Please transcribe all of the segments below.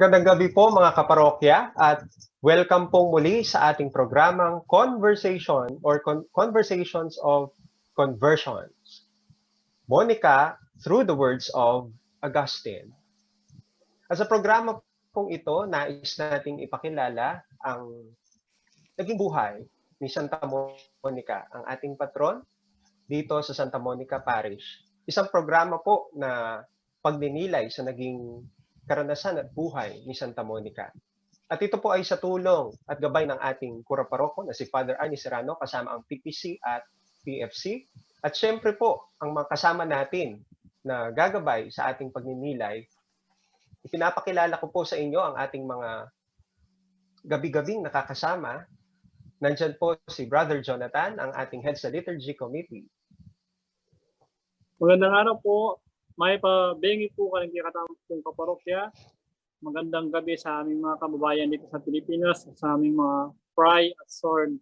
Magandang gabi po mga kaparokya at welcome pong muli sa ating programang Conversations of Conversions. Monica through the words of Augustine. Sa programa pong ito, nais nating ipakilala ang naging buhay ni Santa Monica, ang ating patron dito sa Santa Monica Parish. Isang programa po na pagninilay sa naging karanasan at buhay ni Santa Monica. At ito po ay sa tulong at gabay ng ating kuraparoko na si Father Arnie Serrano kasama ang PPC at PFC. At syempre po, ang mga kasama natin na gagabay sa ating pagninilay, ipinapakilala ko po sa inyo ang ating mga gabi-gabing nakakasama. Nandyan po si Brother Jonathan, ang ating head sa Liturgy Committee. Magandang araw po. May pabengi po kaling kakatamang kaparokya. Magandang gabi sa aming mga kababayan dito sa Pilipinas, sa aming mga fry at sword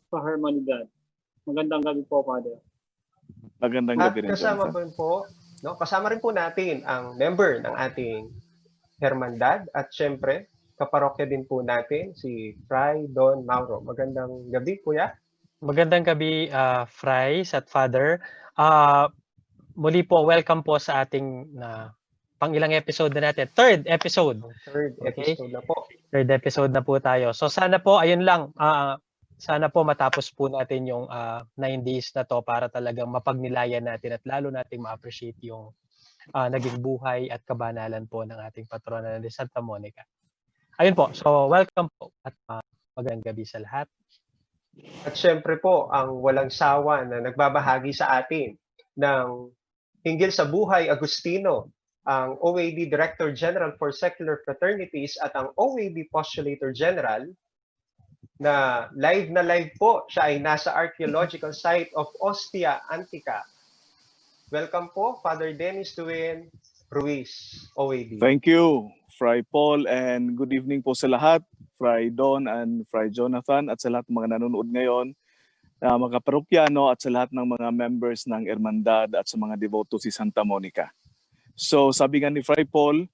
sa Hermanidad. Magandang gabi po, Father. Magandang gabi rin, kasama Jonathan. kasama rin po natin ang member ng ating Hermandad at syempre, kaparokya din po natin si Fray Don Mauro. Magandang gabi, Kuya. Magandang gabi, Fries at Father. Muli po, welcome po sa ating pang-ilang episode na natin. Third episode. Third episode na po. Third episode na po tayo. So sana po, ayun lang, sana po matapos po natin yung 9 days na to para talagang mapagnilayan natin at lalo nating ma-appreciate yung naging buhay at kabanalan po ng ating patrona na Santa Monica. Ayun po, so welcome po at magandang gabi sa lahat. At syempre po, ang walang sawa na nagbabahagi sa atin ng hinggil sa buhay Agustino, ang OAD Director General for Secular Fraternities at ang OAD Postulator General na live po. Siya ay nasa archaeological site of Ostia Antica. Welcome po, Father Dennis Duin Ruiz, OAD. Thank you, Fray Paul, and good evening po sa lahat, Fray Don and Fray Jonathan, at sa lahat ng mga nanonood ngayon, mga parokyano at sa lahat ng mga members ng Hermandad at sa mga devoto si Santa Monica. So sabi nga ni Fray Paul,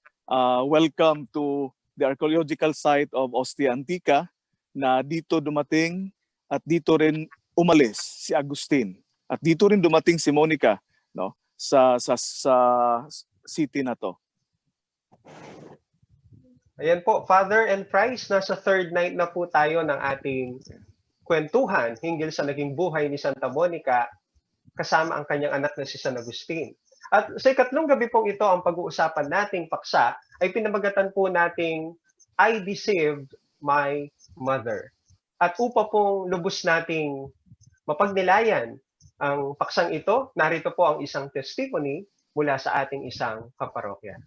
welcome to the archaeological site of Ostia Antica na dito dumating at dito rin umalis si Agustin. At dito rin dumating si Monica, no, sa city na to. Ayan po, Father and Price, nasa third night na po tayo ng ating kwentuhan hinggil sa naging buhay ni Santa Monica kasama ang kanyang anak na si San Agustin. At sa ikatlong gabi pong ito, ang pag-uusapan nating paksa ay pinamagatan po nating I Deceived My Mother. At upa pong lubos nating mapagnilayan ang paksang ito, narito po ang isang testimony mula sa ating isang kaparokya.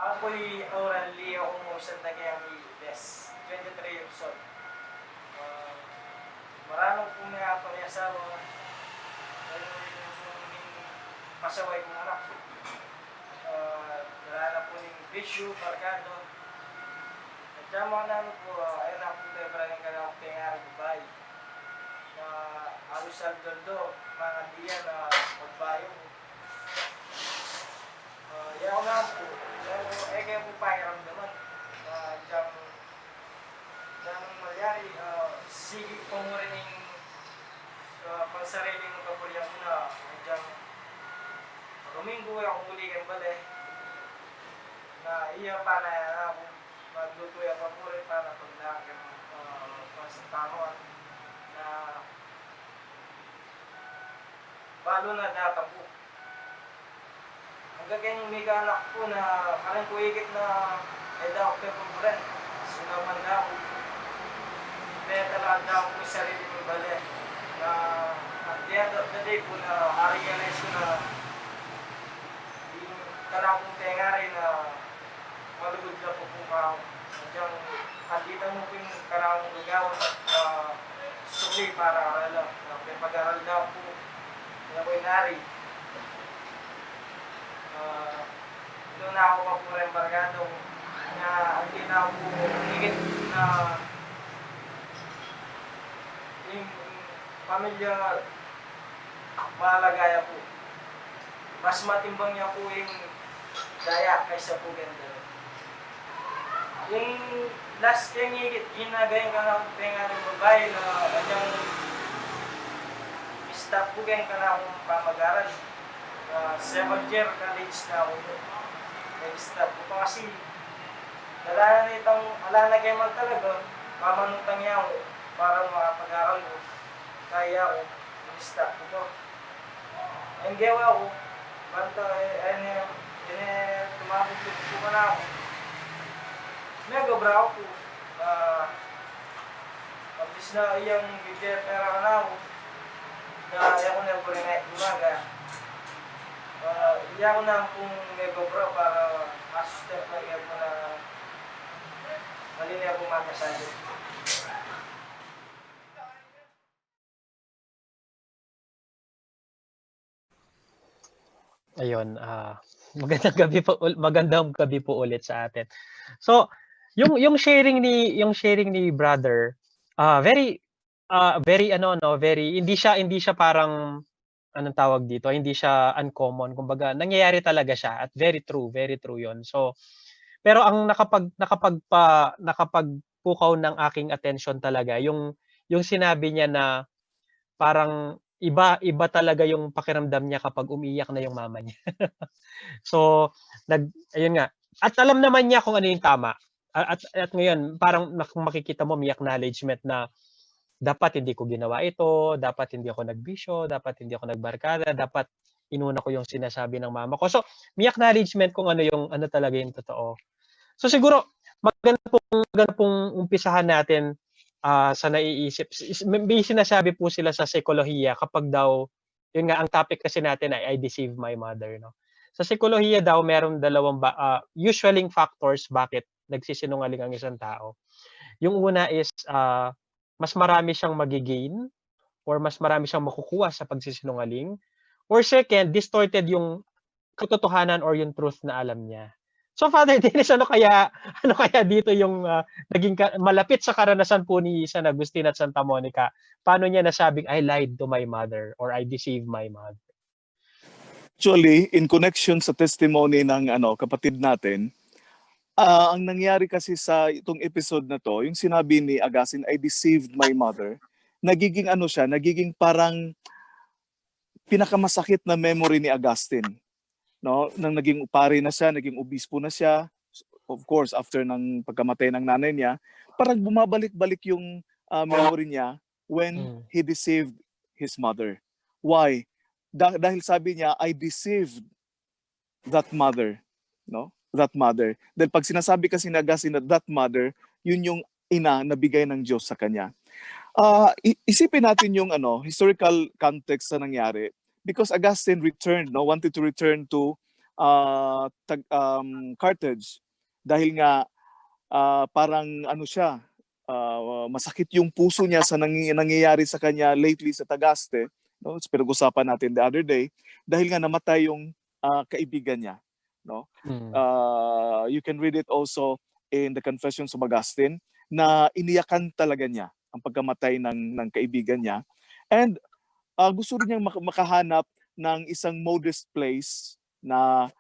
Ako'y Auran Leo Umusan na kayang Iles, 23 years old. Maraming po nga ako niya sa dahil yung pasaway kong anak. Narana po ng Bishu, Barcado. At dyan mga namin po, ayun ako tayo maraming kanang pengarang babae. Na halos ang dondo, mga diyan na magbayo. Yan ako naman po. Kaya po pakiramdaman na diyang magyari, sige po mo rin yung pansarili ng kapulyang mo na diyang ruminggo ako muli kang bali na iya pa na ako magluto yung papuri para paglakin pasantahuan na balo na data po. Hanggang kanyang may anak po na parang kuhigit na daw ko yung brand. Sinaman na ako. Kaya talaga daw ko yung sarili ng bali. Na at the end of the day po na realize ko na yung kanang kong tengari na malugod na po po ka. Diyan, handita mo po yung kanang lugawan at suli para aral. Pag-aral daw po na po yung nari. Doon na ako mapurang bargado na hindi na ako higit na yung pamilya malagaya po. mas matimbang niya po yung daya kaysa po ganda. Yung last kaya ginagayon ka na nga ng babae na kanyang stop po kaya ka na akong pamag-aral. 7th year college na ako. Nag-stop ko pa kasi wala na kayo man talaga, mamanutang niya ako para makapag-aral ko. Kaya ako, nag-stop ko po. Ang gawa ko, banta, tumabog ko ka na ako. Mega bravo po. Pagkis na iyang bigyan pera ka na ako. Kaya ko na po rin ay umaga. Iya ko na pong mega bravo para assistant na kaya po na mali na po makasabi. Ayun, magandang gabi po ulit sa atin. So, yung sharing ni brother, very hindi siya parang anong tawag dito, hindi siya uncommon. Kumbaga, nangyayari talaga siya at very true 'yon. So, pero ang nakapagpukaw ng aking attention talaga yung sinabi niya na parang iba talaga yung pakiramdam niya kapag umiiyak na yung mama niya. So, ayun nga. At alam naman niya kung ano yung tama. At ngayon, parang makikita mo may acknowledgement na dapat hindi ko ginawa ito, dapat hindi ako nagbisyo, dapat hindi ako nagbarkada, dapat inuna ko yung sinasabi ng mama ko. So, may acknowledgement kung ano talaga yung totoo. So siguro maganda pong umpisahan natin sa naiisip. May sinasabi po sila sa psikolohiya kapag daw, yun nga, ang topic kasi natin ay I deceive my mother, no? Sa psikolohiya daw, meron usually factors bakit nagsisinungaling ang isang tao. Yung una is, mas marami siyang magigain or mas marami siyang makukuha sa pagsisinungaling. Or second, distorted yung katotohanan or yung truth na alam niya. So Father Dennis, ano kaya dito yung naging malapit sa karanasan po ni San Agustin at Santa Monica? Paano niya nasabing I lied to my mother or I deceived my mother? Actually, in connection sa testimony ng kapatid natin, ang nangyari kasi sa itong episode na to, yung sinabi ni Augustine, I deceived my mother, nagiging nagiging parang pinakamasakit na memory ni Augustine. No, nang naging pare na siya, naging obispo na siya, of course after ng pagkamatay ng nanay niya, parang bumabalik-balik yung memory niya when he deceived his mother. Why? Dahil sabi niya, I deceived that mother, no? That mother. Dahil pag sinasabi kasi ni Augustine na that mother, yun yung ina na bigay ng Diyos sa kanya. Isipin natin yung historical context sa nangyari. Because Augustine wanted to return to Carthage dahil nga parang masakit yung puso niya sa nangyayari sa kanya lately sa Tagaste, no? Pinag-usapan natin the other day dahil nga namatay yung kaibigan niya, no? You can read it also in the Confessions of Augustine na iniyakan talaga niya ang pagkamatay ng kaibigan niya, and gusto rin niyang makahanap ng isang modest place na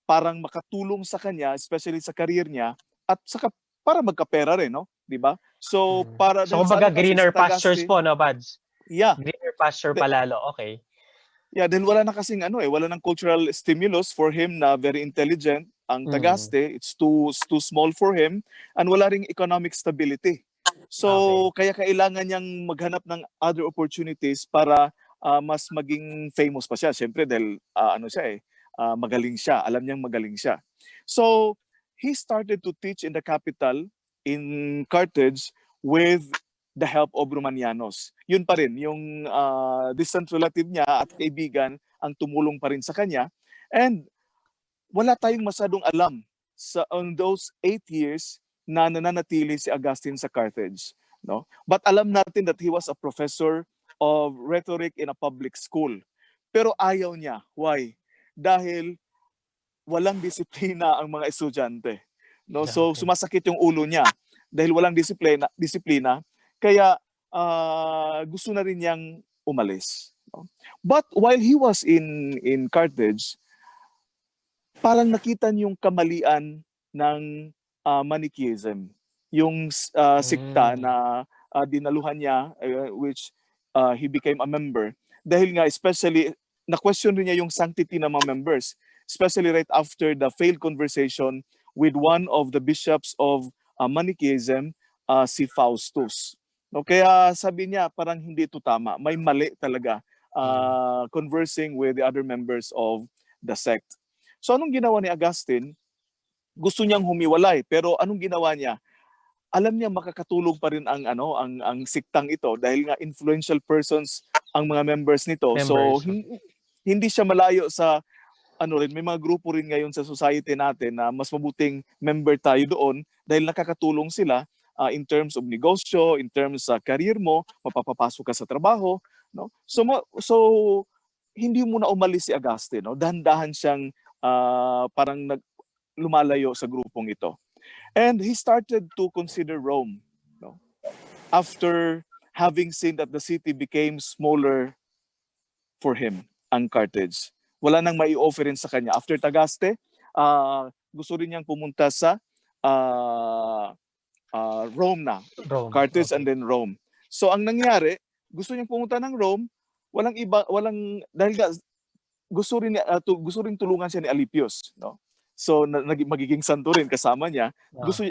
parang makatulong sa kanya, especially sa career niya, at saka para magkapera rin, no? Di ba? So, kumbaga greener pastures po, no, Bads? Yeah. Greener pasture palalo, okay. Yeah, dahil wala na kasing wala nang cultural stimulus for him na very intelligent. Ang Tagaste, it's too small for him, and wala ring economic stability. So, kaya kailangan niyang maghanap ng other opportunities para mas maging famous pa siya. Siyempre dahil magaling siya. Alam niyang magaling siya. So, he started to teach in the capital in Carthage with the help of Romanianos. Yun pa rin, yung distant relative niya at kaibigan ang tumulong pa rin sa kanya. And wala tayong masyadong alam on those 8 years na nananatili si Augustine sa Carthage, no? But alam natin that he was a professor of rhetoric in a public school. Pero ayaw niya. Why? Dahil walang disiplina ang mga estudyante, no? So sumasakit yung ulo niya dahil walang disiplina. Kaya gusto na rin niyang umalis, no? But while he was in Carthage, parang nakita niyo yung kamalian ng Manichaeism. Yung sikta na dinaluhan niya, which he became a member. Dahil nga, especially, na-question rin niya yung sanctity ng mga members, especially right after the failed conversation with one of the bishops of Manichaeism, si Faustus. No, kaya sabi niya, parang hindi ito tama. May mali talaga conversing with the other members of the sect. So anong ginawa ni Augustine? Gusto niyang humiwalay, pero anong ginawa niya? Alam niya makakatulong pa rin ang siktang ito dahil nga influential persons ang mga members nito. So hindi siya malayo sa may mga grupo rin ngayon sa society natin na mas mabuting member tayo doon dahil nakakatulong sila in terms of negosyo, in terms sa career mo, mapapapasok ka sa trabaho, no? So hindi muna umalis si Augustine, no? Dahan-dahan siyang parang lumalayo sa grupong ito. And he started to consider Rome, no? After having seen that the city became smaller for him, ang Carthage. Wala nang mai-offerin sa kanya. After Tagaste, gusto rin niyang pumunta sa Rome na. Carthage and then Rome. So ang nangyari, gusto niyang pumunta ng Rome, dahil gusto rin tulungan siya ni Alypius, no? So magiging santo rin kasama niya.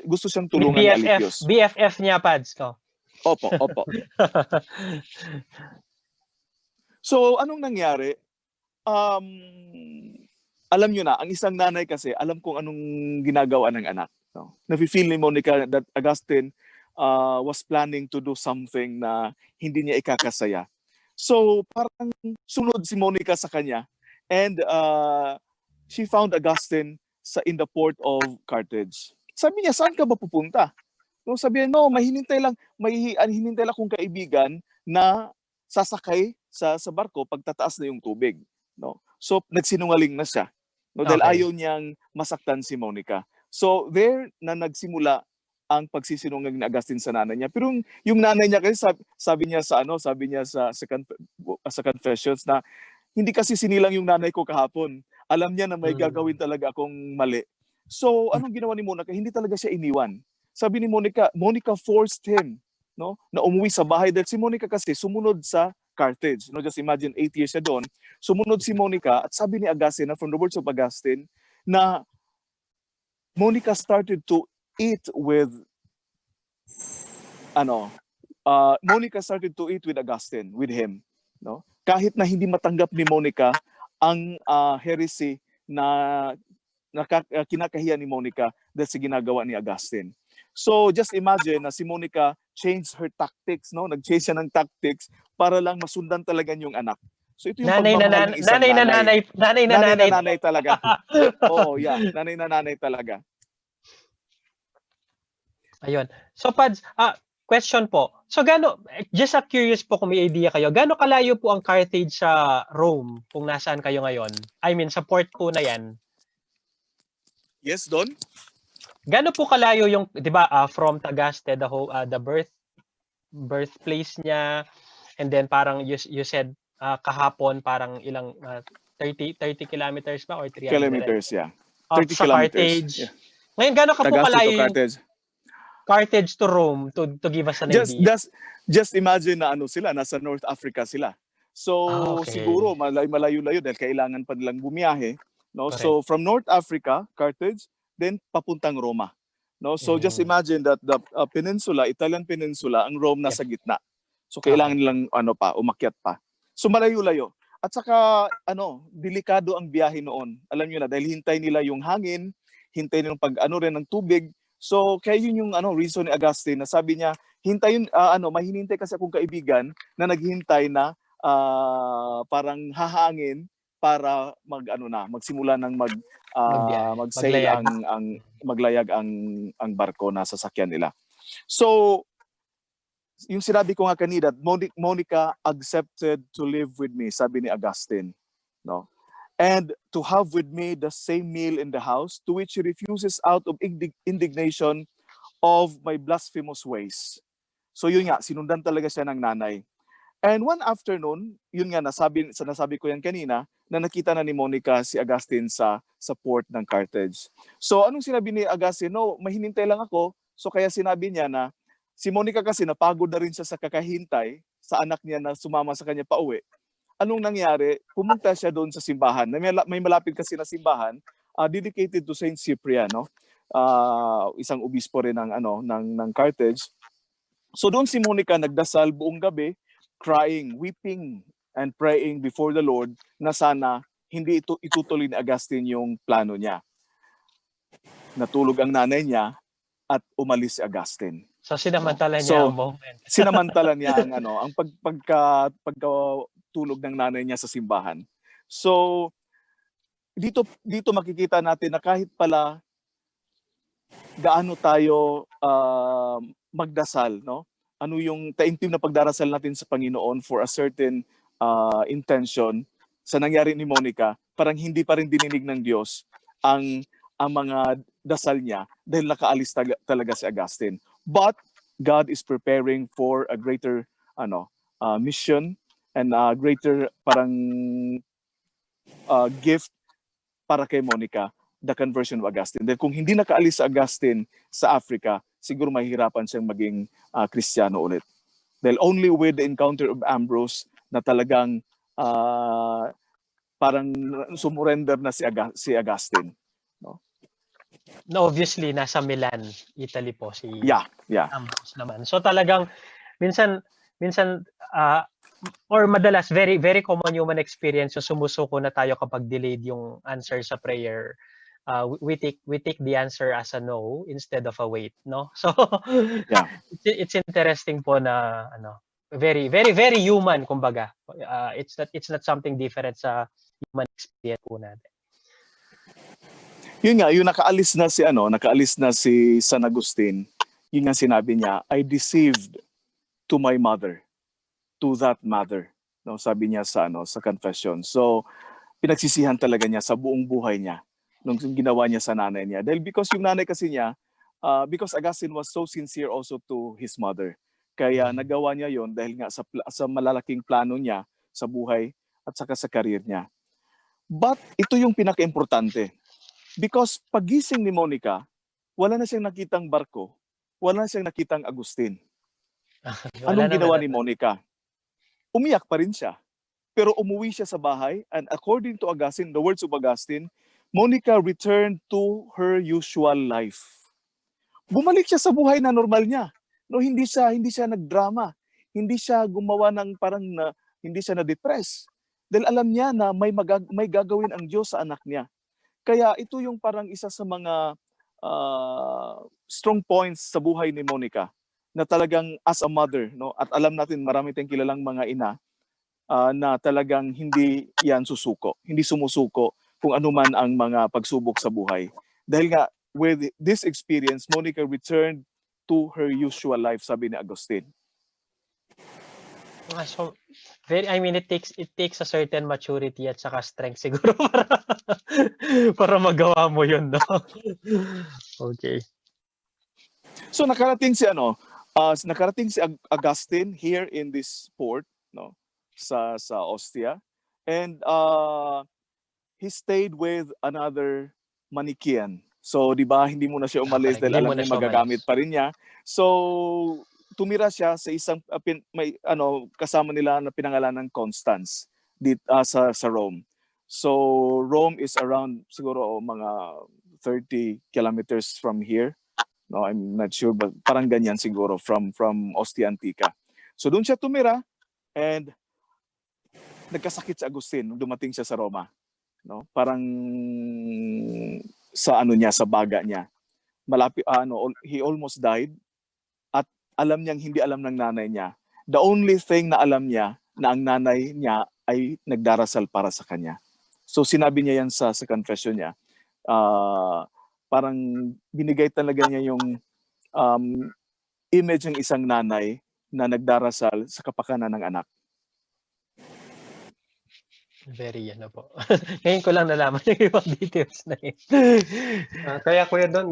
Gusto siyang tulungan ni Alypius. BFF niya, Pads, ko. Opo. So anong nangyari? Alam niyo na, ang isang nanay kasi alam kung anong ginagawa ng anak, no? Nafi-feel ni Monica that Augustine was planning to do something na hindi niya ikakasaya. So parang sunod si Monica sa kanya, and she found Augustine in the port of Carthage. Sabi niya, saan ka ba pupunta? No, sabi niya, no, hinintay lang akong kaibigan na sasakay sa barko pagtataas na yung tubig, no? So nagsinungaling na siya, no, dahil ayaw niyang masaktan si Monica. So there na nagsimula ang pagsisinungaling ni Augustine sa nanay niya. Pero yung nanay niya kasi sabi niya sa confessions na hindi kasi sinilang yung nanay ko kahapon. Alam niya na may gagawin talaga akong mali. So anong ginawa ni Monica? Hindi talaga siya iniwan. Sabi ni Monica forced him, no, na umuwi sa bahay dahil si Monica kasi sumunod sa Carthage. No, just imagine 8 years na doon. Sumunod si Monica at sabi ni Augustine, from the words of Augustine, na Monica started to eat with Augustine, with him, no? Kahit na hindi matanggap ni Monica ang heresy na kinakahiya ni Monica dahil sa ginagawa ni Augustine. So just imagine na si Monica changed her tactics, no? Nag-change siya ng tactics para lang masundan talaga yung anak. So ito yung pagmamahal ng isang nanay. Nanay talaga. Oo, yeah. Nanay talaga. Ayun. So Pads, question po. So just curious po kung may idea kayo, gaano kalayo po ang Carthage sa Rome kung nasaan kayo ngayon? I mean, sa port po na yan. Yes, Don? Gaano po kalayo yung, di ba, from Tagaste, the birthplace niya, and then parang you said kahapon parang ilang 30 kilometers ba or 300? Kilometers, yeah. 30 sa kilometers. Carthage. Yeah. Ngayon, gaano ka po kalayo yung Carthage to Rome to give us an idea? Just imagine na sila, nasa North Africa sila. So siguro malayo-layo dahil kailangan pa nilang bumiyahe, no? Correct. So from North Africa, Carthage, then papuntang Roma, no? So just imagine that the Italian peninsula, ang Rome nasa gitna. So kailangan nilang umakyat pa. So malayo-layo. At saka delikado ang biyahe noon. Alam niyo na dahil hintay nila yung hangin, hintay nilang rin ng tubig. So kaya yun yung reason ni Augustine na sabi niya, mahinintay kasi akong kaibigan na naghihintay na parang hahangin para magsimula ng maglayag ang barko na sasakyan nila. So yung sinabi ko nga kanina, Monica accepted to live with me, sabi ni Augustine, no? And to have with me the same meal in the house, to which he refuses out of indignation of my blasphemous ways. So yun nga, sinundan talaga siya ng nanay. And one afternoon, yun nga, nasabi ko yan kanina, na nakita na ni Monica si Augustine sa port ng Carthage. So anong sinabi ni Augustine? No, mahinintay lang ako. So kaya sinabi niya na si Monica kasi napagod na rin siya sa kakahintay sa anak niya na sumama sa kanya pauwi. Anong nangyari? Pumunta siya doon sa simbahan. May malapit kasi na simbahan dedicated to Saint Cyprian, no? Isang obispo rin ng Carthage. So doon si Monica nagdasal buong gabi, crying, weeping, and praying before the Lord na sana hindi itutuloy ni Augustine yung plano niya. Natulog ang nanay niya at umalis si Augustine. So sinamantala niya ang moment. Sinamantala niya ang pagkatulog ng nanay niya sa simbahan. So dito makikita natin na kahit pala gaano tayo magdasal, no? Ano yung taimtim na pagdarasal natin sa Panginoon for a certain intention. Sa nangyari ni Monica, parang hindi pa rin dininig ng Diyos ang mga dasal niya dahil nakaalis talaga si Augustine. But God is preparing for a greater mission and a greater gift para kay Monica, the conversion of Augustine. Dahil kung hindi nakaalis si Augustine sa Africa, siguro mahihirapan siyang maging Kristiyano ulit. Dahil only with the encounter of Ambrose na talagang parang sumurrender na si Augustine. No? No, obviously, nasa Milan, Italy po si Yeah. Ambrose naman. So talagang minsan or madalas very very common human experience, so sumusuko na tayo kapag delayed yung answer sa prayer. We take the answer as a no instead of a wait, no? So Yeah. it's interesting po na very very very human kumbaga. It's not something different sa human experience po natin. Yun nga, yung nakaalis na si San Agustin, yun nga sinabi niya, I deceived to my mother, to that mother. No, sabi niya sa confession. So, pinagsisihan talaga niya sa buong buhay niya nung ginawa niya sa nanay niya. Dahil because yung nanay kasi niya, because Augustine was so sincere also to his mother. Kaya nagawa niya yon dahil nga sa malalaking plano niya sa buhay at saka sa career niya. But ito yung pinaka-importante. Because pagising ni Monica, wala na siyang nakitang barko, wala na siyang nakitang Agustin. Anong ginawa ni Monica? Umiyak pa rin siya. Pero umuwi siya sa bahay, and according to Augustine, the words of Augustine, Monica returned to her usual life. Bumalik siya sa buhay na normal niya. No, hindi siya nagdrama. Hindi siya gumawa ng hindi siya na-depress. Dahil alam niya na may gagawin ang Diyos sa anak niya. Kaya ito yung parang isa sa mga strong points sa buhay ni Monica na talagang as a mother, no? At alam natin marami tayong kilalang mga ina na talagang hindi yan susuko, hindi sumusuko kung ano man ang mga pagsubok sa buhay. Dahil nga with this experience, Monica returned to her usual life, sabi ni Agustin. So it takes a certain maturity at saka strength siguro para magawa mo yun, no? Okay. So nakarating si Augustine here in this port, no, sa Ostia, and he stayed with another Manichaean. So, di ba, hindi muna siya umalis dahil alam niya magagamit pa rin niya. So, tumira siya sa isang kasama nila na pinangalanan Constance sa Rome. So Rome is around siguro mga 30 kilometers from here. No, I'm not sure but parang ganyan siguro from Ostia Antica. So doon siya tumira and nagkasakit si Agustin nung dumating siya sa Roma. No? Parang sa sa baga niya. He almost died. Alam niyang hindi alam ng nanay niya. The only thing na alam niya na ang nanay niya ay nagdarasal para sa kanya. So sinabi niya yan sa confession niya. Parang binigay talaga niya yung image ng isang nanay na nagdarasal sa kapakanan ng anak. Very po. Ngayon ko lang nalaman yung ibang details na yun. Kaya Kuya Don,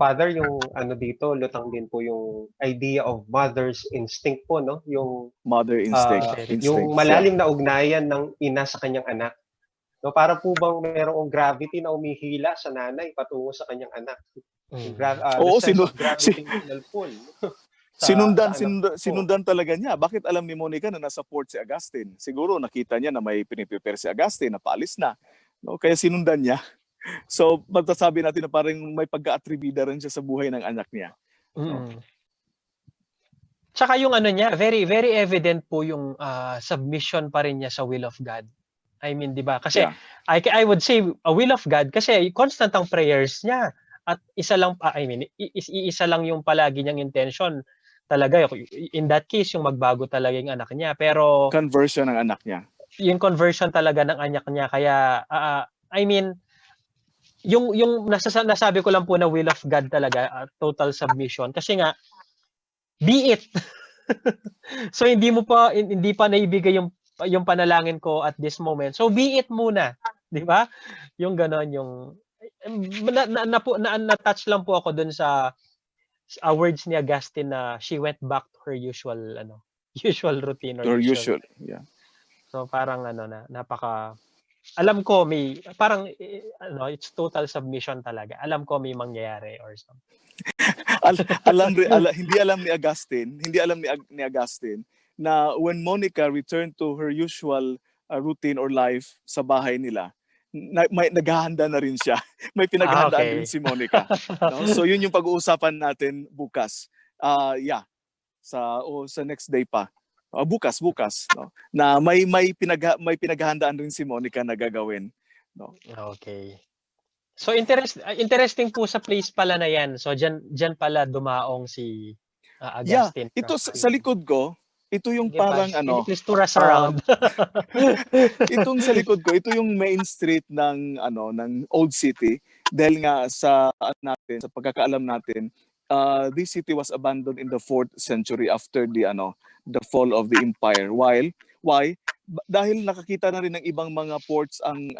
Father, yung dito, lutang din po yung idea of mother's instinct po, no? Yung mother instinct. yung malalim na ugnayan ng ina sa kanyang anak. No, para po bang merong gravity na umihila sa nanay patungo sa kanyang anak. Yung the Oo, sense of gravitational pull sa anak po. sinundan talaga niya. Bakit alam ni Monica na nasa port si Augustine? Siguro nakita niya na may piniprepare si Augustine, na paalis na. No? Kaya sinundan niya. So, magsasabi natin na parang may pagka-atribida rin siya sa buhay ng anak niya. No? Tsaka yung ano niya, very very evident po yung submission pa rin niya sa will of God. I mean, 'di ba? Kasi Yeah. I would say a will of God kasi constant ang prayers niya at isa lang isa lang yung palagi niyang intention talaga. In that case, yung magbago talaga yung anak niya. Pero Conversion ng anak niya. yung conversion talaga ng anak niya kaya I mean, yung nasabi ko lang po na will of God talaga, total submission kasi nga be it. So hindi pa naibigay yung panalangin ko at this moment. So be it muna, 'di ba? Yung gano'n yung na-touch lang po ako dun sa words ni Augustine na she went back to her usual usual routine or usual. Yeah. So parang napaka alam ko may parang it's total submission talaga. Alam ko may mangyayari or something. Hindi alam ni Augustine na when Monica returned to her usual routine or life sa bahay nila, naghahanda na rin siya. May pinaghahandaan Okay. rin si Monica. No? So yun yung pag-uusapan natin bukas. Sa next day pa. Bukas, no? Na may pinaghahandaan rin si Monica na gagawin. No? Okay. So interesting po sa place pala na 'yan. So diyan pala dumaong si Augustine. Ito sa likod ko, ito yung Sige, parang can you please tour us around? itong sa likod ko, ito yung main street ng Old City dahil nga sa pagkakaalam natin, this city was abandoned in the 4th century after the fall of the empire. Why? Dahil nakakita na rin ng ibang mga ports ang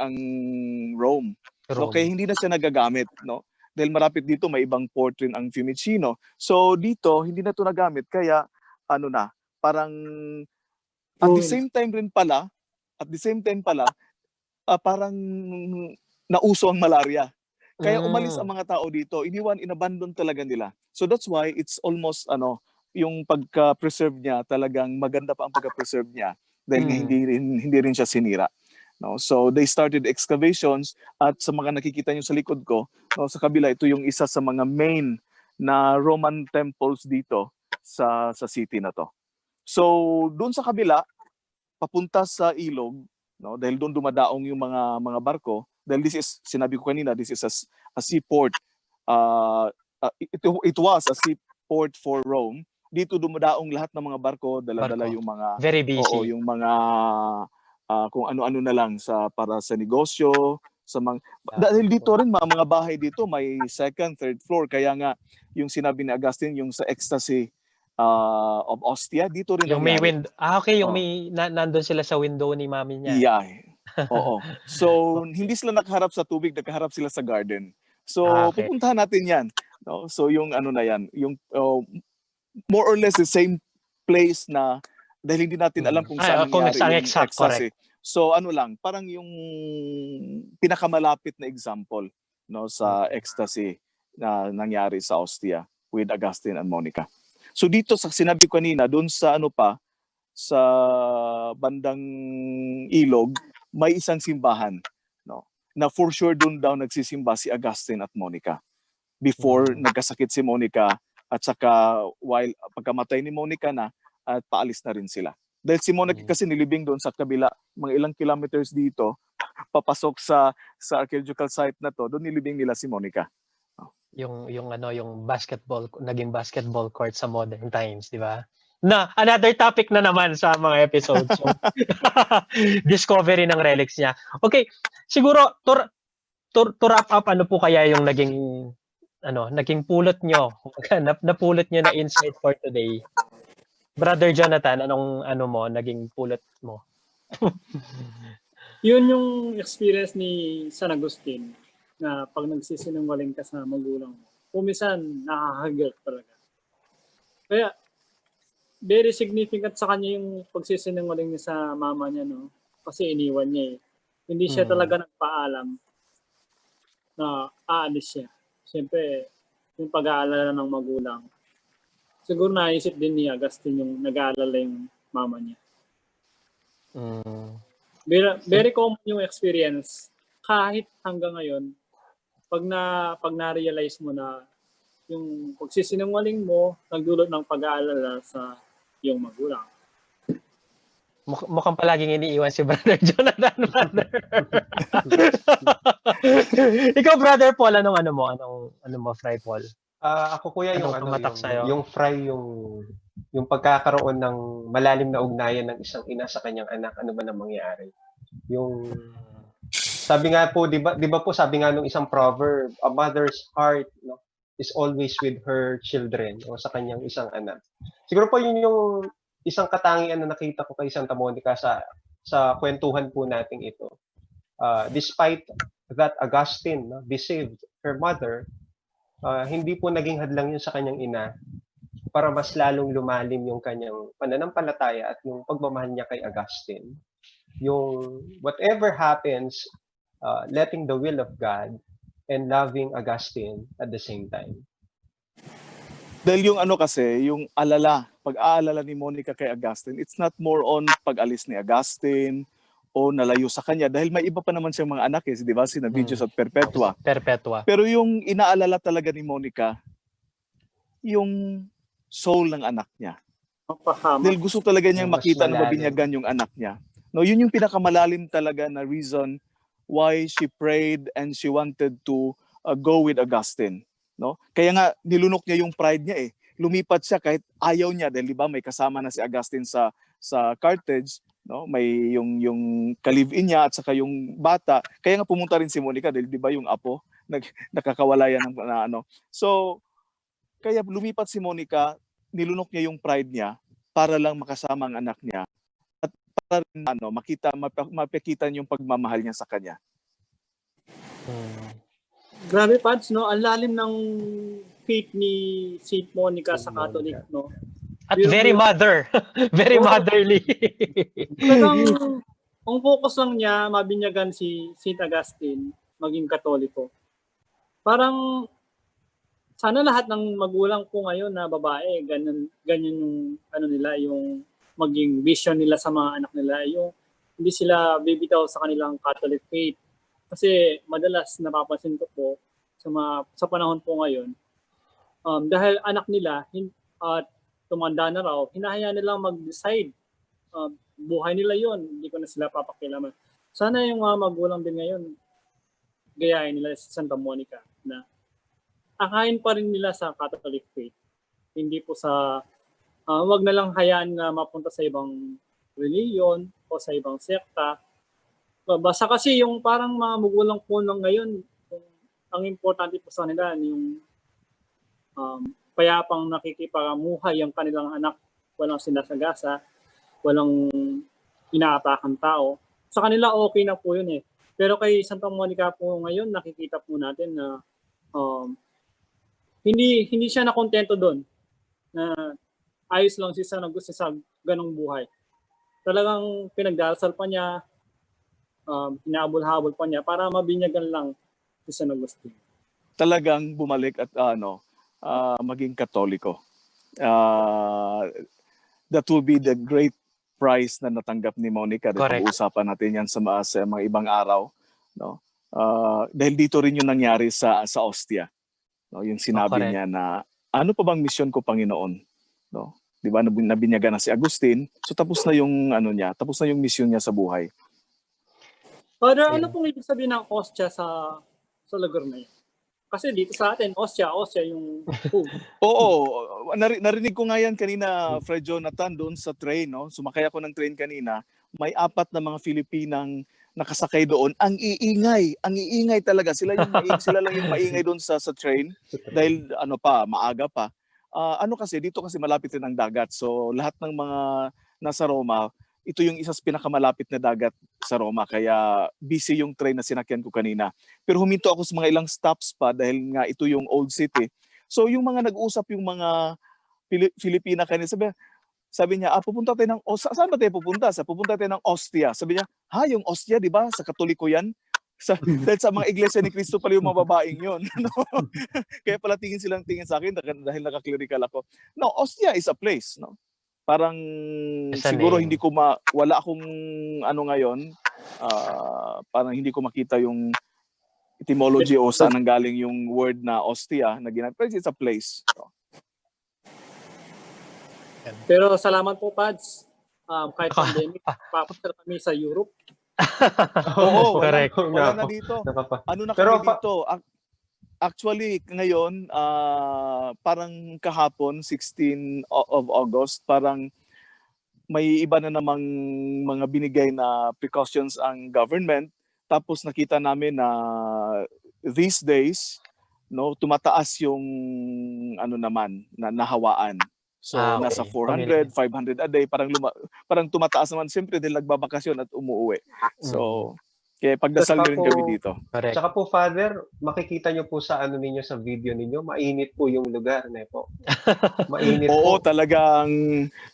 Rome. No, kaya hindi na siya nagagamit, no? Dahil marapit dito may ibang port rin ang Fiumicino. So dito hindi na 'to nagamit kaya parang at the same time pala parang nauso ang malaria. Kaya umalis ang mga tao dito, inabandon talaga nila. So that's why it's almost yung pagka-preserve niya, talagang maganda pa ang pagka-preserve niya dahil hindi rin siya sinira. No, so they started excavations at sa mga nakikita niyo sa likod ko, no, sa kabila ito yung isa sa mga main na Roman temples dito sa city na to. So doon sa kabila papunta sa ilog, no, dahil doon dumadaong yung mga barko, dahil sinabi ko kanina, this is a seaport. It was a seaport for Rome. Dito dumadaong lahat ng mga barko, dala-dala yung mga very busy. yung mga kung ano-ano na lang para sa negosyo, dahil dito rin mga bahay dito may second, third floor, kaya nga yung sinabi ni Augustine yung sa ecstasy of Ostia dito rin yung may nangyari. okay, yung may nandun sila sa window ni mami niya. Yeah. Oo. So hindi sila nakaharap sa tubig, nakaharap sila sa garden. So pupuntahan natin 'yan, no? So yung na 'yan, yung more or less the same place na dahil hindi natin alam kung saan nangyari yung exact, ecstasy. So parang yung pinakamalapit na example, no, sa ecstasy na nangyari sa Ostia with Augustine and Monica. So dito sa sinabi ko kanina, doon sa sa bandang ilog, may isang simbahan, no, na for sure doon daw nagsisimba si Augustine at Monica before nagkasakit si Monica at saka while pagkamatay ni Monica na at paalis na rin sila. Dahil si Monica kasi nilibing doon sa kabila, mga ilang kilometers dito, papasok sa archaeological site na to, doon nilibing nila si Monica. Yung basketball, naging basketball court sa modern times, di ba? Na another topic na naman sa mga episodes. So, discovery ng relics niya. Okay, siguro to wrap up, ano po kaya yung naging pulot nyo, napulot nyo na insight for today? Brother Jonathan, anong naging pulot mo? Yun yung experience ni San Agustin na pag nagsisinungaling ka sa magulang mo, kumisan nakakaguilt talaga. Kaya very significant sa kanya yung pagsisinungaling niya sa mama niya, no? Kasi iniwan niya eh. Hindi siya Mm. talaga nagpaalam na aalis siya. Siyempre, yung pag-aalala ng magulang. Siguro naisip din ni Agustin yung nag-aalala yung mama niya. Mm. Very common yung experience. Kahit hanggang ngayon, pag na-realize mo na yung pagsisinungaling mo, nagdulot ng pag-aalala sa iyong magulang. Mukhang palaging iniiwan si Brother Jonathan, brother. Ikaw, Brother Paul, ano mo, Fry Paul? Ako kuya yung Anong tumatak sa'yo? yung fry yung pagkakaroon ng malalim na ugnayan ng isang ina sa kanyang anak, ano ba nang mangyayari? Yung sabi nga po, 'di ba po sabi nga nung isang proverb, a mother's heart, no, is always with her children o sa kanyang isang anak. Siguro po yun yung isang katangian na nakita ko kay Santa Monica sa kwentuhan po nating ito. Despite that Augustine deceived her mother, hindi po naging hadlang yun sa kanyang ina para mas lalong lumalim yung kanyang pananampalataya at yung pagmamahal niya kay Augustine. Yung whatever happens, letting the will of God and loving Augustine at the same time. Dahil yung kasi, yung pag-aalala ni Monica kay Augustine, it's not more on pag-alis ni Augustine o nalayo sa kanya. Dahil may iba pa naman siyang mga anak di ba? Sina Vitius at Perpetua. Pero yung inaalala talaga ni Monica, yung soul ng anak niya. Dahil gusto talaga niyang makita na mabinyagan yung anak niya. No, yun yung pinakamalalim talaga na reason why she prayed and she wanted to go with Augustine. No? Kaya nga nilunok niya yung pride niya Lumipat siya kahit ayaw niya dahil di ba may kasama na si Augustine sa Carthage, no? May yung ka-live-in niya at saka yung bata. Kaya nga pumunta rin si Monica dahil di ba yung apo nakakawala yan So kaya lumipat si Monica, nilunok niya yung pride niya para lang makasama ang anak niya at para mapakita yung pagmamahal niya sa kanya. Grabe, Pads, no? Ang lalim ng faith ni Saint Monica sa Catholic, no? At very motherly. Talagang, ang focus lang niya, mabinyagan si Saint Augustine, maging Katoliko. Parang, sana lahat ng magulang po ngayon na babae, ganyan yung, yung maging vision nila sa mga anak nila, yung hindi sila bibitaw sa kanilang Catholic faith. Kasi madalas napapansin ko po sa panahon po ngayon, dahil anak nila at tumanda na raw, hinahayaan nilang mag-decide. Buhay nila yon, hindi ko na sila papakialaman. Sana yung mga magulang din ngayon, gayahin nila si Santa Monica na akayin pa rin nila sa Catholic faith. Hindi po wag na lang hayaan na mapunta sa ibang reliyon o sa ibang sekta. Basta kasi yung parang mga magulang po ng ngayon, ang importante po sa nila yung payapang nakikipamuhay ang kanilang anak, walang sinasagasa, walang inaatakan tao. Sa kanila okay na po yun Pero kay Santa Monica po ngayon, nakikita po natin na hindi siya nakontento doon na ayos lang siya na gusto sa ganong buhay. Talagang pinagdarasal pa niya, hinahabol-habol pa niya para mabinyagan lang si San Agustin. Talagang bumalik at maging Katoliko. That will be the great prize na natanggap ni Monica. Pag-uusapan natin yan sa mga ibang araw, no? Dahil dito rin yung nangyari sa Ostia. No? Yung sinabi niya na ano pa bang misyon ko, Panginoon? No? Di ba nabinyagan na si Agustin? So tapos na yung tapos na yung misyon niya sa buhay. Father, ano pong ibig sabihin ng Ostia sa lugar na yun? Kasi dito sa atin, Ostia yung food. Oo, narinig ko nga yan kanina, Fred Jonathan, doon sa train. No? Sumakay ako ng train kanina. May 4 na mga Filipinang nakasakay doon. Ang iingay talaga. Sila lang yung maingay doon sa train. Dahil maaga pa. Kasi, dito kasi malapit din ang dagat. So lahat ng mga nasa Roma, ito yung isa sa pinakamalapit na dagat sa Roma. Kaya busy yung train na sinakyan ko kanina. Pero huminto ako sa mga ilang stops pa dahil nga ito yung old city. So yung mga nag-usap yung mga Filipina kanina, sabi, Sabi niya, pupunta tayo ng, saan ba tayo pupunta? Pupunta tayo ng Ostia. Sabi niya, yung Ostia, di ba? Sa Katoliko yan. Dahil sa mga iglesia ni Cristo pala yung mga babaeng yun. No? Kaya pala tingin sa akin dahil nakaklerical ako. No, Ostia is a place. No? Parang It's a siguro name. hindi ko wala akong ngayon, parang hindi ko makita yung etymology o saan nanggaling yung word na Ostia na ginamit. Pero it's a place. So, Pero salamat po, Pads. Kahit pandemic, papunta kami sa Europe. Oo, Correct. wala na dito. Ano na Pero kami dito? Actually, ngayon, parang kahapon, 16 of August, parang may iba na namang mga binigay na precautions ang government. Tapos nakita namin na these days, no, tumataas yung naman na nahawaan. So Okay. nasa 400, 500 a day, parang tumataas naman siyempre dahil nagbabakasyon at umuuwi. So kaya pagdasal nyo rin kami dito. Correct. Tsaka po, Father, makikita nyo po sa ninyo, sa video ninyo, mainit po yung lugar, po. Mainit Oo, po. talagang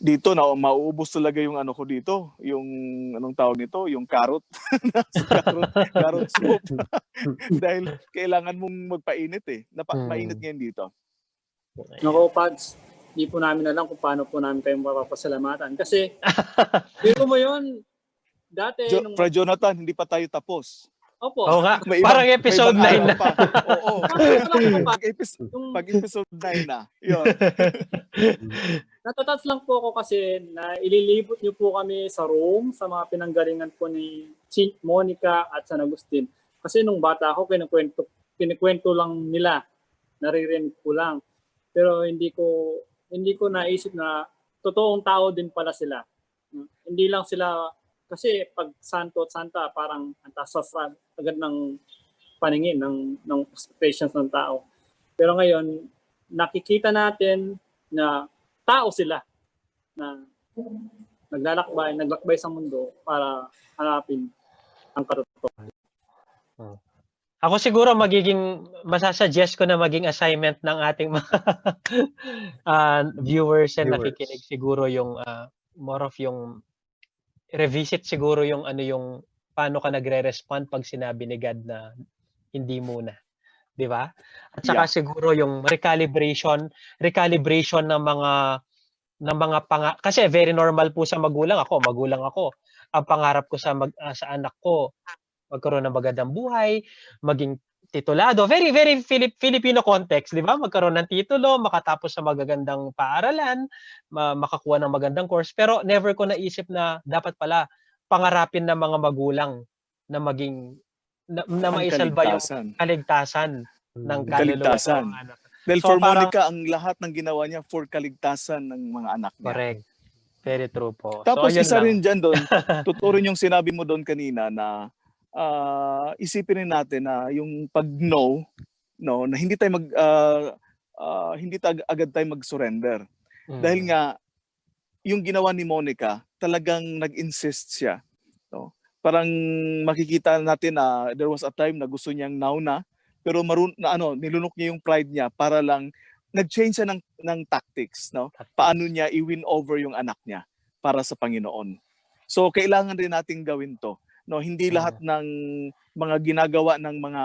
dito na mauubos talaga yung ko dito, yung anong tawag nito, yung carrot. carrot soup. Dahil kailangan mong magpainit mainit ngayon dito. Nako, Pads, hindi po namin alam kung paano po namin kayong mapapasalamatan. Kasi, biro mo yun, dati nung... Fray Jonathan, hindi pa tayo tapos. Opo. Oo nga. Parang episode 9 na. Oo. Pag episode 9 na. Yun. Natatats lang po ako kasi na ililibot niyo po kami sa Rome, sa mga pinanggalingan po ni St. Monica at San Agustin. Kasi nung bata ako, kinikwento lang nila. Naririnig ko lang. Pero hindi ko naisip na totoong tao din pala sila. Hindi lang sila, kasi pag santo at santa, parang antasas agad ng paningin ng expectations ng tao. Pero ngayon, nakikita natin na tao sila na naglakbay sa mundo para hanapin ang katotohanan. Ako siguro masasuggest ko na maging assignment ng ating mga viewers and nakikinig siguro yung more of yung revisit siguro yung yung paano ka nagre-respond pag sinabi ni God na hindi muna. 'Di ba? At saka siguro yung recalibration ng mga kasi very normal po sa magulang ako. Ang pangarap ko sa anak ko magkaroon ng magandang buhay, maging titulado. Very, very Filipino context, di ba? Magkaroon ng titulo, makatapos sa magagandang paaralan, makakuha ng magandang course. Pero never ko naisip na dapat pala pangarapin ng mga magulang na maging, na maisalba yung kaligtasan ng kaluluwa ng mga anak. Dahil for Monica, ang lahat ng ginawa niya for kaligtasan ng mga anak niya. Correct. Very true po. Tapos isa lang. rin dyan doon, totoo rin yung sinabi mo doon kanina na isipin rin natin na yung pag-no, na hindi tayo agad tayo mag-surrender. Dahil nga yung ginawa ni Monica, talagang nag-insist siya. No? Parang makikita natin na there was a time na gusto niyang now na, pero nilunok niya yung pride niya para lang nag-change siya ng tactics, no? Paano niya i-win over yung anak niya para sa Panginoon. So kailangan rin nating gawin 'to. No, hindi lahat ng mga ginagawa ng mga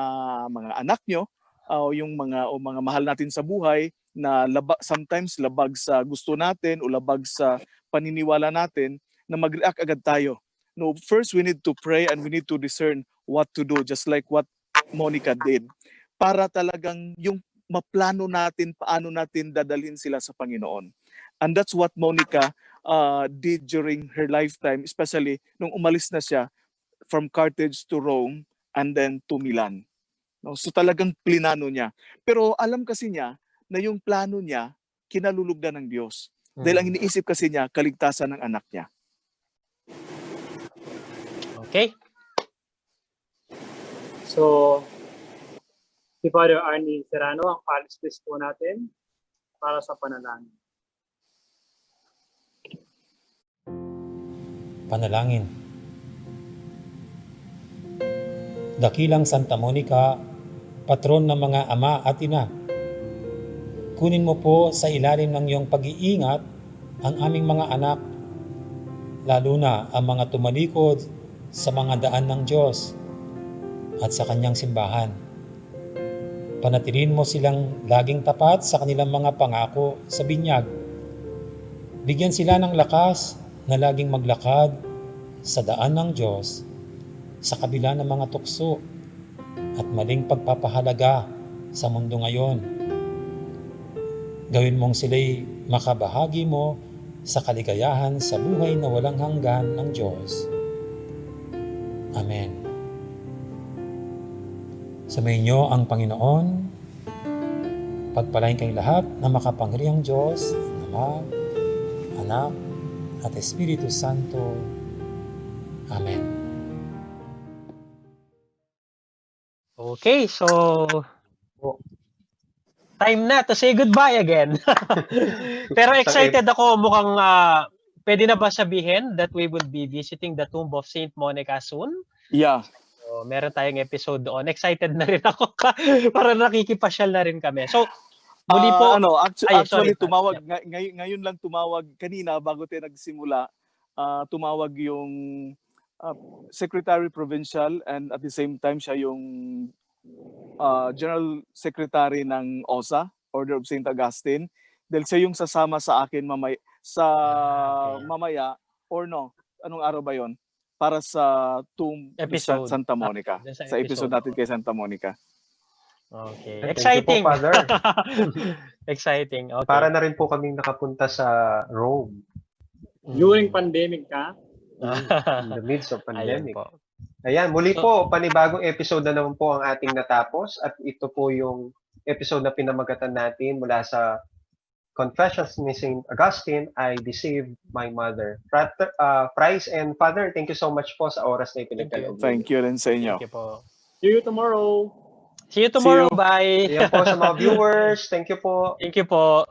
anak nyo o yung mga mahal natin sa buhay na sometimes labag sa gusto natin o labag sa paniniwala natin na mag-react agad tayo. No, first we need to pray and we need to discern what to do, just like what Monica did, para talagang yung maplano natin paano natin dadalhin sila sa Panginoon. And that's what Monica did during her lifetime, especially nung umalis na siya from Carthage to Rome and then to Milan. No? So talagang plinano niya. Pero alam kasi niya na yung plano niya kinalulugdan ng Diyos. Dahil ang iniisip kasi niya, kaligtasan ng anak niya. Okay. So, si Father Arnie Serrano, ang parish priest po natin para sa panalangin. Panalangin. Dakilang Santa Monica, patron ng mga ama at ina, kunin mo po sa ilalim ng iyong pag-iingat ang aming mga anak, lalo na ang mga tumalikod sa mga daan ng Diyos at sa kanyang simbahan. Panatilihin mo silang laging tapat sa kanilang mga pangako sa binyag. Bigyan sila ng lakas na laging maglakad sa daan ng Diyos sa kabila ng mga tukso at maling pagpapahalaga sa mundo ngayon. Gawin mong sila'y makabahagi mo sa kaligayahan sa buhay na walang hanggan ng Diyos. Amen. Sumainyo ang Panginoon. Pagpalain kayong lahat na makapangyarihang Diyos, Ama, Anak, at Espiritu Santo. Amen. Okay, so time na to say goodbye again. Pero excited ako, mukhang pwede na ba sabihin that we will be visiting the tomb of Saint Monica soon? Yeah. So, meron tayong episode doon. Excited na rin ako para nakikipasyal na rin kami. So, muli po, Actually, sorry. tumawag, ngayon lang tumawag, kanina bago tayo nagsimula, tumawag yung Secretary Provincial and at the same time siya yung General Secretary ng OSA, Order of St. Augustine. Dahil siya yung sasama sa akin mamaya, or no, anong araw ba yon? Para sa tomb Episode. sa Santa Monica. Sa episode natin kay Santa Monica. Okay. Thank Exciting. you po, Father. Exciting. Okay. Para na rin po kaming nakapunta sa Rome During pandemic ka, in the midst of Ayan pandemic. po. Ayan, muli po, panibagong episode na naman po ang ating natapos at ito po yung episode na pinamagatan natin mula sa Confessions ni St. Augustine, I Deceived My Mother. Price and Father, thank you so much po sa oras na ipinagkaloob. Thank you rin sa inyo. Thank you po. see you tomorrow. See you tomorrow. See you. Bye. Ayan po sa mga viewers. Thank you po. Thank you po.